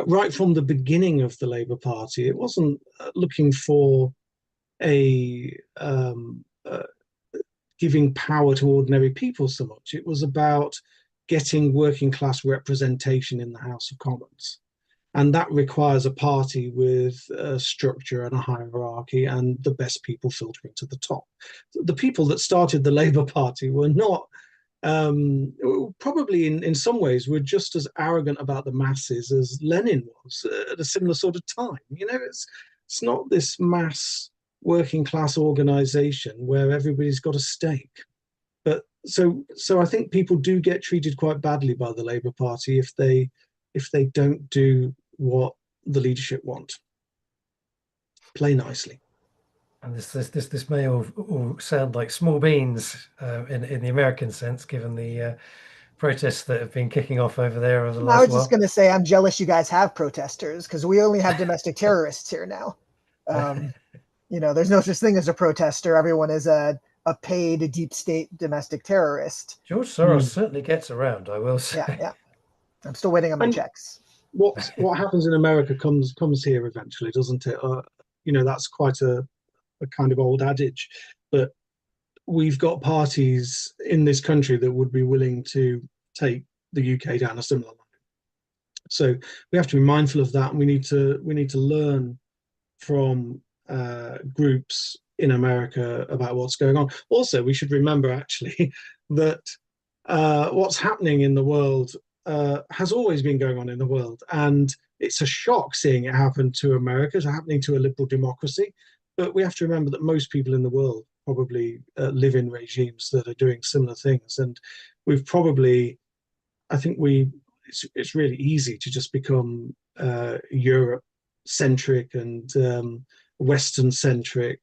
Right from the beginning of the Labour Party, it wasn't looking for a giving power to ordinary people so much. It was about getting working class representation in the House of Commons. And that requires a party with a structure and a hierarchy, and the best people filtering to the top. The people that started the Labour Party were not, probably in some ways, were just as arrogant about the masses as Lenin was at a similar sort of time. You know, it's not this mass working class organization where everybody's got a stake. But so I think people do get treated quite badly by the Labour Party if they don't do what the leadership want. Play nicely. And this may all sound like small beans in the American sense, given the protests that have been kicking off over there over the I last was just while. going to say, I'm jealous you guys have protesters, because we only have domestic terrorists here now. You know, there's no such thing as a protester. Everyone is a paid deep state domestic terrorist. George Soros certainly gets around, I will say. Yeah. I'm still waiting on my checks. What happens in America comes here eventually, doesn't it? You know, that's quite a kind of old adage, but we've got parties in this country that would be willing to take the UK down a similar line. So we have to be mindful of that, and we need to learn from groups in America about what's going on. Also, we should remember actually that what's happening in the world has always been going on in the world, and it's a shock seeing it happen to America. It's happening to a liberal democracy, but we have to remember that most people in the world probably live in regimes that are doing similar things, and we've probably, I think it's really easy to just become Europe-centric and Western-centric,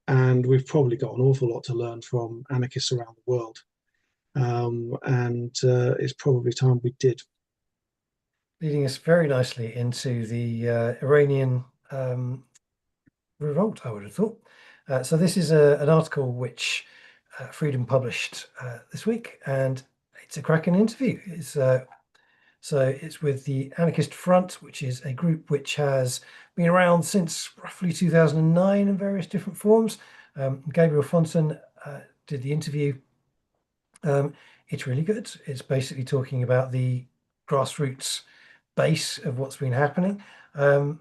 and we've probably got an awful lot to learn from anarchists around the world. And it's probably time we did. Leading us very nicely into the Iranian revolt, I would have thought. So this is an article which Freedom published this week, and it's a cracking interview. So it's with the Anarchist Front, which is a group which has been around since roughly 2009 in various different forms. Gabriel Fonson did the interview. It's really good. It's basically talking about the grassroots base of what's been happening, and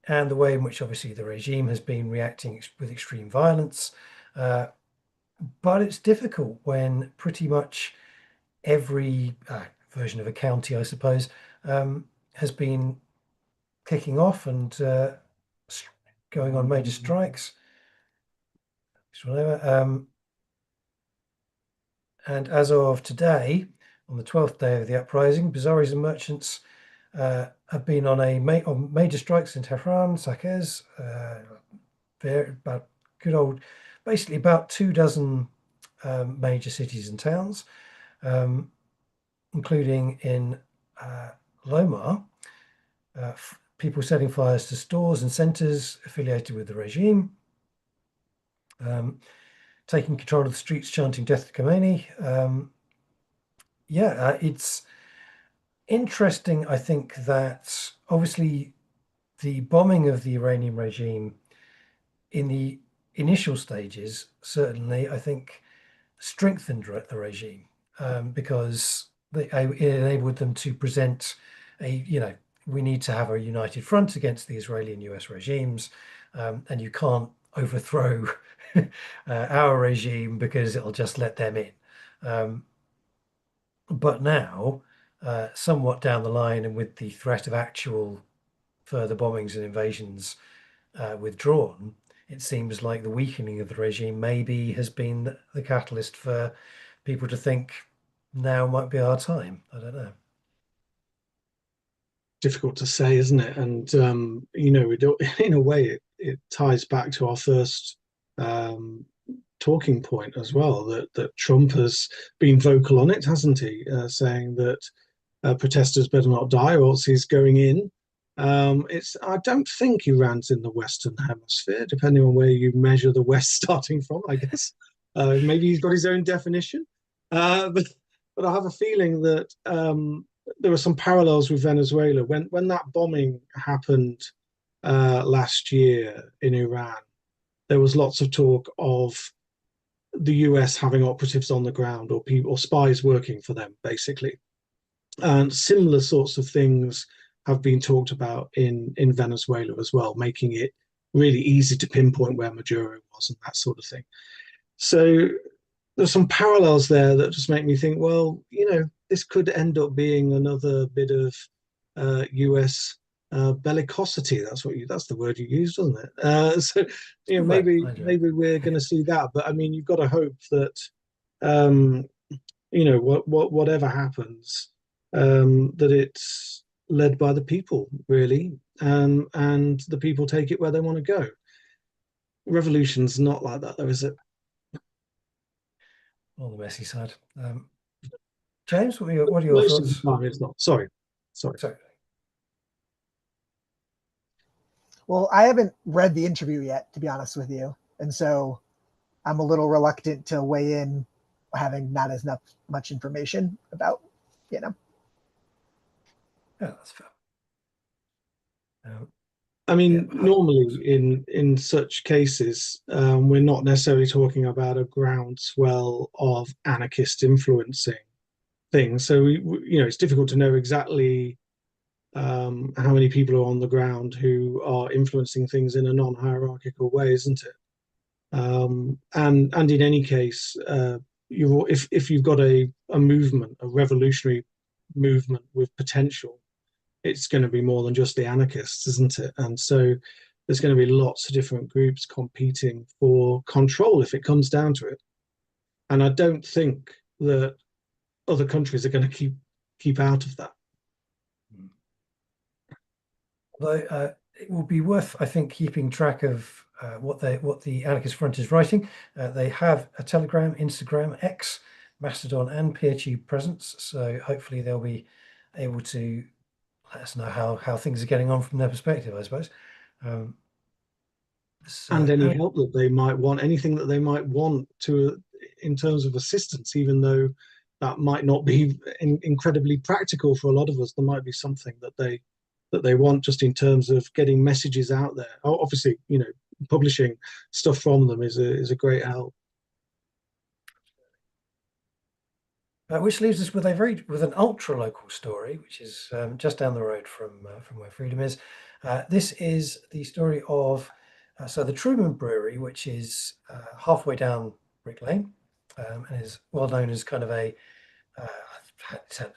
the way in which obviously the regime has been reacting with extreme violence. But it's difficult when pretty much every version of a county, I suppose, has been kicking off and going on major strikes. And as of today, on the 12th day of the uprising, bazaris and merchants have been on major strikes in Tehran, Saqqez, basically about 24 major cities and towns, including in Lomar, people setting fires to stores and centres affiliated with the regime, taking control of the streets, chanting "Death to Khomeini." It's interesting, I think, that obviously the bombing of the Iranian regime in the initial stages certainly, I think, strengthened the regime because it enabled them to present we need to have a united front against the Israeli and US regimes, and you can't overthrow our regime because it'll just let them in. But now, somewhat down the line, and with the threat of actual further bombings and invasions withdrawn, it seems like the weakening of the regime maybe has been the catalyst for people to think now might be our time. I don't know. Difficult to say, isn't it? And in a way, it ties back to our first talking point as well. That Trump has been vocal on it, hasn't he? Saying that protesters better not die, or else he's going in. I don't think Iran's in the Western Hemisphere, depending on where you measure the West starting from, I guess. Maybe he's got his own definition. But I have a feeling that there were some parallels with Venezuela. When that bombing happened last year in Iran, there was lots of talk of the US having operatives on the ground, or spies working for them, basically. And similar sorts of things have been talked about in Venezuela as well, making it really easy to pinpoint where Maduro was and that sort of thing. So there's some parallels there that just make me think, well, this could end up being another bit of US bellicosity. That's the word you used, wasn't it? So maybe we're going to see that. But I mean, you've got to hope that whatever happens, that it's led by the people, really, and the people take it where they want to go. Revolution's not like that, though, is it? On the messy side. James, what are your Most thoughts? of the time, it's not. Sorry. Well, I haven't read the interview yet, to be honest with you, and so I'm a little reluctant to weigh in, having not as much information about, Yeah, that's fair. I mean, normally in such cases, we're not necessarily talking about a groundswell of anarchist influencing things. So it's difficult to know exactly how many people are on the ground who are influencing things in a non-hierarchical way, isn't it? And in any case, if you've got a movement, a revolutionary movement with potential, it's going to be more than just the anarchists, isn't it? And so there's going to be lots of different groups competing for control if it comes down to it. And I don't think that other countries are going to keep out of that. Although it will be worth, I think, keeping track of what the Anarchist Front is writing. They have a Telegram, Instagram, X, Mastodon, and PeerTube presence. So hopefully they'll be able to let us know how things are getting on from their perspective, I suppose. And any help that they might want, anything that they might want in terms of assistance, even though that might not be incredibly practical for a lot of us. There might be something that they want just in terms of getting messages out there. Obviously, publishing stuff from them is a great help. Which leaves us with an ultra local story, which is just down the road from where Freedom is. This is the story of the Truman Brewery, which is halfway down Brick Lane, and is well known as kind of it's had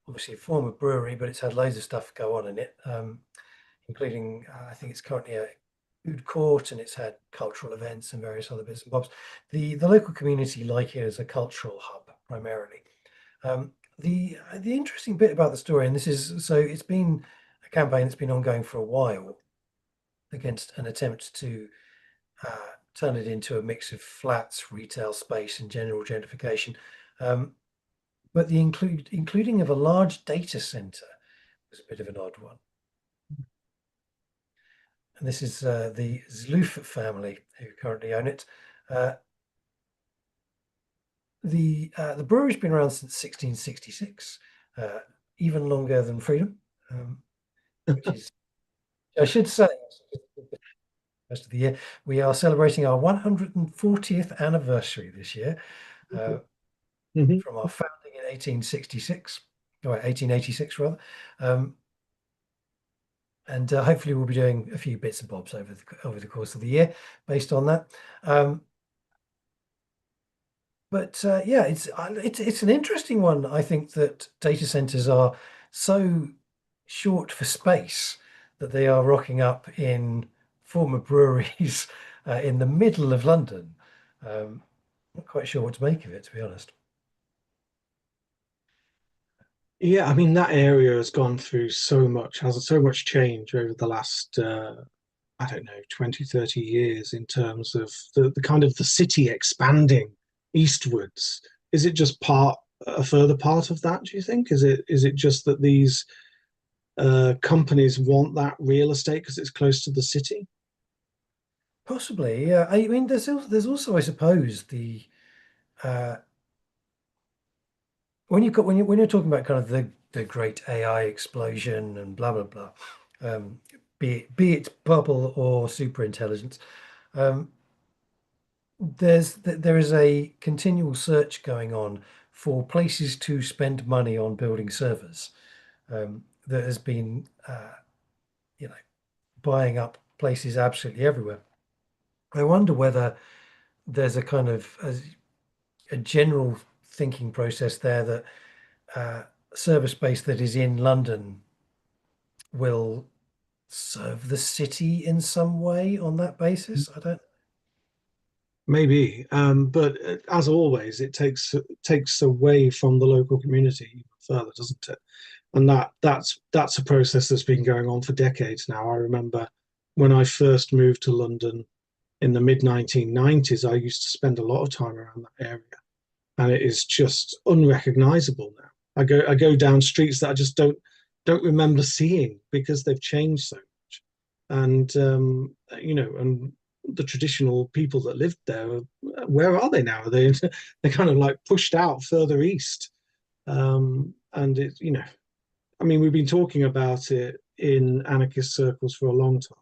obviously a former brewery, but it's had loads of stuff go on in it, including I think it's currently a food court, and it's had cultural events and various other bits and bobs. The local community like it as a cultural hub primarily. The interesting bit about the story, and it's been a campaign that's been ongoing for a while against an attempt to turn it into a mix of flats, retail space, and general gentrification. But the including of a large data center was a bit of an odd one. And this is the Zloof family who currently own it. The brewery's been around since 1666, even longer than Freedom, which is, I should say, rest of the year. We are celebrating our 140th anniversary this year, from our founding in 1866, or 1886 rather, and hopefully we'll be doing a few bits and bobs over the course of the year based on that. But it's an interesting one. I think that data centers are so short for space that they are rocking up in former breweries in the middle of London. Not quite sure what to make of it, to be honest. Yeah, I mean, that area has gone through so much change over the last, I don't know, 20, 30 years in terms of the kind of the city expanding eastwards. Is it just a further part of that, do you think? Is it just that these companies want that real estate because it's close to the city? Possibly, yeah. I mean, there's also, I suppose, the when you're talking about kind of the great AI explosion and blah blah blah, be it bubble or super intelligence, there is a continual search going on for places to spend money on building servers. that has been, you know, buying up places absolutely everywhere. I wonder whether there's a kind of a general thinking process there that service base that is in London will serve the city in some way on that basis. I don't. Maybe, but as always, it takes away from the local community even further, doesn't it? And that's a process that's been going on for decades now. I remember when I first moved to London in the mid 1990s, I used to spend a lot of time around that area, and it is just unrecognizable now. I go down streets that I just don't remember seeing because they've changed so much. And and the traditional people that lived there, where are they now? Are they're kind of like pushed out further east. And I mean, we've been talking about it in anarchist circles for a long time.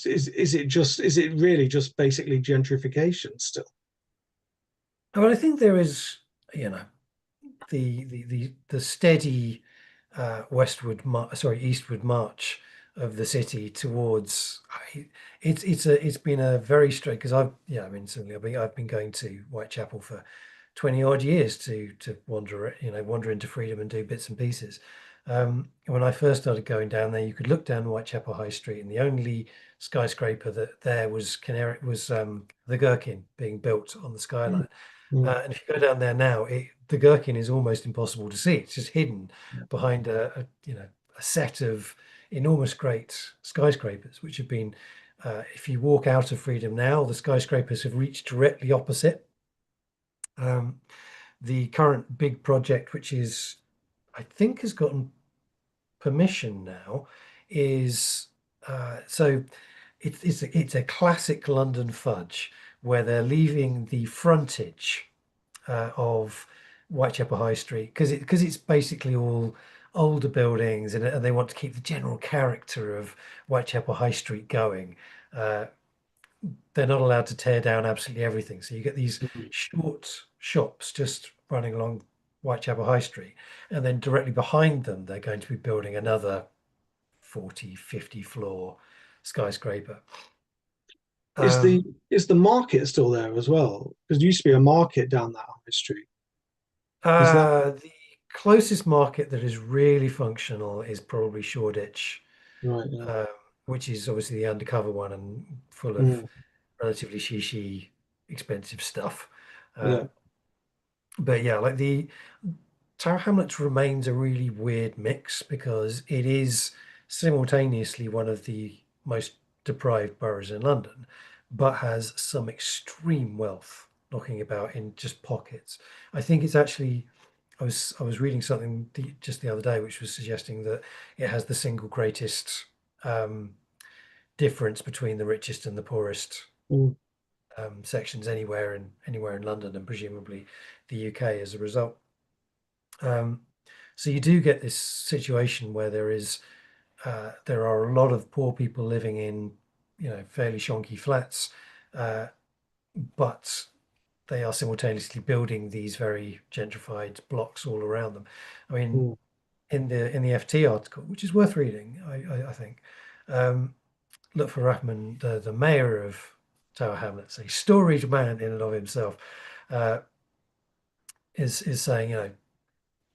Is it really just basically gentrification still? I mean, I think there is, you know, the steady eastward march of the city towards. It's been a very straight because I mean certainly I've been going to Whitechapel for 20 odd years to wander into freedom and do bits and pieces. When I first started going down there, you could look down Whitechapel High Street, and the only skyscraper that there was the Gherkin being built on the Mm, skyline. mm, And if you go down there now, the Gherkin is almost impossible to see. It's just hidden yeah. behind a set of enormous great skyscrapers, which have been. If you walk out of Freedom now, the skyscrapers have reached directly opposite. Um, the current big project, which is I think has gotten permission now, is so it's a classic London fudge where they're leaving the frontage of Whitechapel High Street because it's basically all older buildings and they want to keep the general character of Whitechapel High Street going. Uh, they're not allowed to tear down absolutely everything, so you get these Mm. short shops just running along Whitechapel High Street, and then directly behind them they're going to be building another 40, 50 floor skyscraper. Is the Um, is the market still there as well? Because there used to be a market down that high street. Is that the closest market that is really functional is probably Shoreditch, right? Yeah. um, which is obviously the undercover one and full of Mm, relatively shishy, expensive stuff. Uh, yeah. but yeah, like the Tower Hamlets remains a really weird mix because it is simultaneously one of the most deprived boroughs in London, but has some extreme wealth knocking about in just pockets. I think it's actually. I was reading something just the other day, which was suggesting that it has the single greatest um, difference between the richest and the poorest Mm, sections anywhere in London, and presumably the UK as a result. Um, so you do get this situation where there are a lot of poor people living in fairly shonky flats, uh, but they are simultaneously building these very gentrified blocks all around them. I mean, mm. in the FT article, which is worth reading, I think. Um, Look for Rahman, the mayor of Tower Hamlets, a storied man in and of himself, uh, is saying,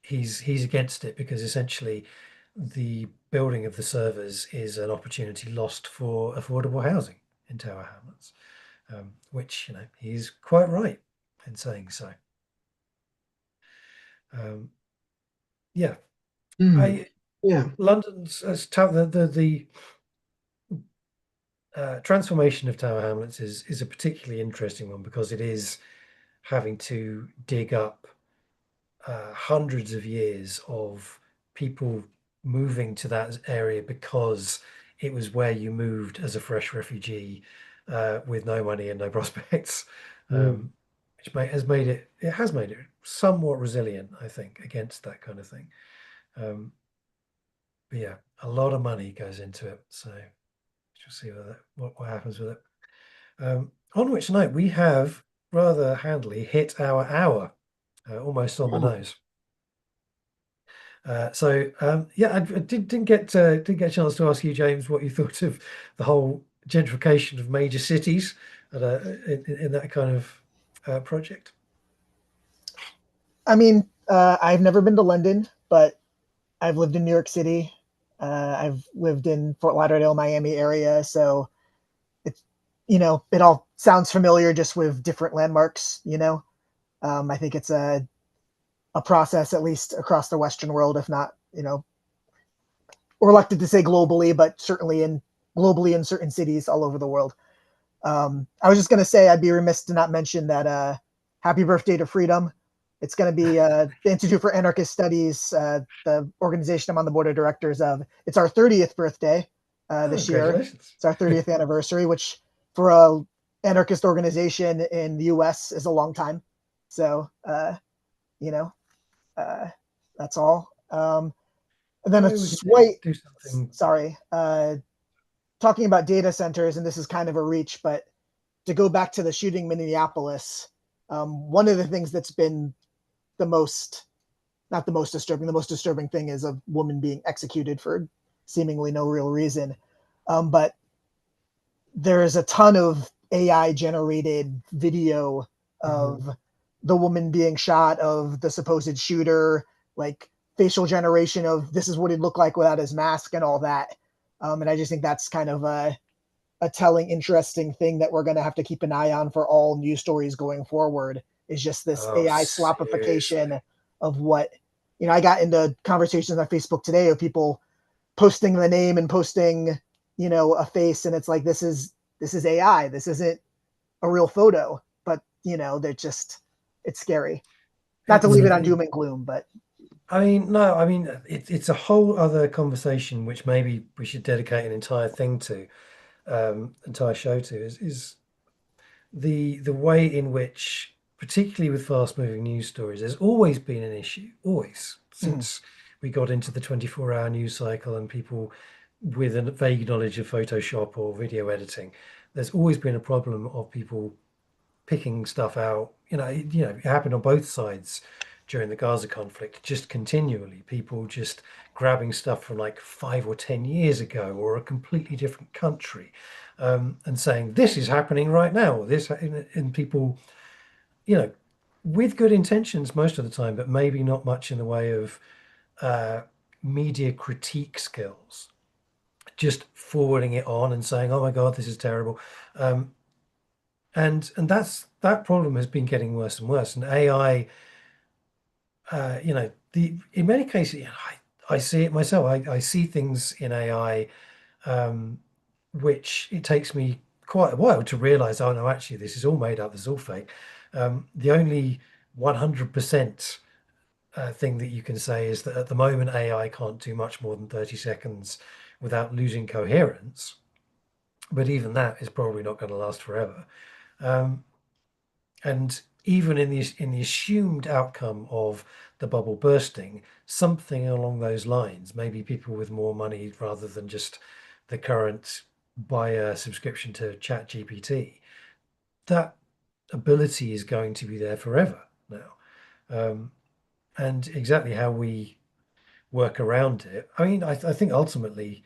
he's against it because essentially the building of the servers is an opportunity lost for affordable housing in Tower Hamlets, which he's quite right in saying so. Um, yeah, Mm. I Yeah. London's the transformation of Tower Hamlets is a particularly interesting one because it is having to dig up hundreds of years of people moving to that area because it was where you moved as a fresh refugee with no money and no prospects, Mm. um, which has made it somewhat resilient, I think, against that kind of thing. Um, but yeah, a lot of money goes into it, so we'll see what happens with it. On which note, we have rather handily hit our hour, almost on the Oh, nose. Yeah, I didn't get a chance to ask you, James, what you thought of the whole gentrification of major cities in that kind of project. I mean, I've never been to London, but I've lived in New York City. I've lived in Fort Lauderdale, Miami area. So it's, it all sounds familiar just with different landmarks. I think it's a process, at least across the Western world, if not, we're reluctant to say globally, but certainly globally in certain cities all over the world. I was just going to say, I'd be remiss to not mention that happy birthday to freedom. It's going to be the Institute for Anarchist Studies, the organization I'm on the board of directors of. It's our 30th birthday this year. Congratulations. It's our 30th anniversary, which for a anarchist organization in the US is a long time. So, that's all. And then Maybe a we could slight, do something. sorry, talking about data centers, and this is kind of a reach, but to go back to the shooting in Minneapolis, one of the things that's been not the most disturbing thing is a woman being executed for seemingly no real reason. But there is a ton of AI generated video of the woman being shot, of the supposed shooter, like facial generation of this is what he'd look like without his mask and all that. And I just think that's kind of a telling, interesting thing that we're going to have to keep an eye on for all news stories going forward, is just this AI slopification of what, I got into conversations on Facebook today of people posting the name and posting, a face, and it's like, this is AI. This isn't a real photo, but they're just, it's scary. Not to leave it on doom and gloom, but No, it's a whole other conversation, which maybe we should dedicate an entire thing to, entire show to, is the way in which, particularly with fast moving news stories, there's always been an issue, always, since we got into the 24-hour news cycle and people with a vague knowledge of Photoshop or video editing. There's always been a problem of people picking stuff out. It happened on both sides during the Gaza conflict, just continually. People just grabbing stuff from like 5 or 10 years ago or a completely different country, and saying this is happening right now. Or this, and people, with good intentions most of the time, but maybe not much in the way of media critique skills. Just forwarding it on and saying, "Oh my God, this is terrible." And that problem has been getting worse and worse. And AI, in many cases, I see it myself. I see things in AI, which it takes me quite a while to realize, oh no, actually, this is all made up. This is all fake. The only 100% thing that you can say is that at the moment, AI can't do much more than 30 seconds without losing coherence. But even that is probably not going to last forever. And even in the assumed outcome of the bubble bursting, something along those lines, maybe people with more money rather than just the current buyer subscription to Chat GPT, that ability is going to be there forever now. And exactly how we work around it, I think ultimately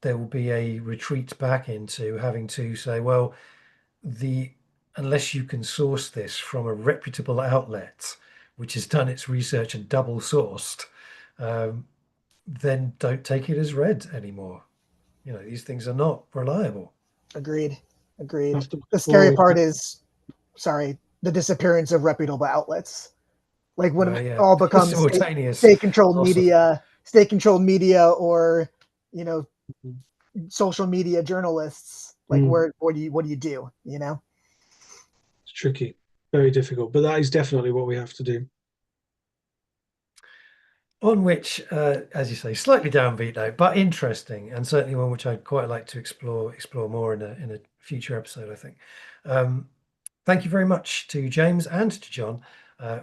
there will be a retreat back into having to say, well, unless you can source this from a reputable outlet which has done its research and double sourced, then don't take it as read anymore. These things are not reliable. Agreed. The scary part is, the disappearance of reputable outlets. Like when it all becomes simultaneous state-controlled media, or social media journalists. Like what do you do? It's tricky, very difficult, but that is definitely what we have to do. On which, as you say, slightly downbeat note, but interesting, and certainly one which I'd quite like to explore more in a future episode, I think. Thank you very much to James and to John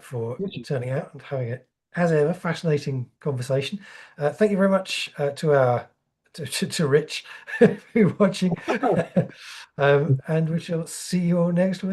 for turning out and having it, as ever, fascinating conversation. Thank you very much to Rich who's watching, and we shall see you all next week.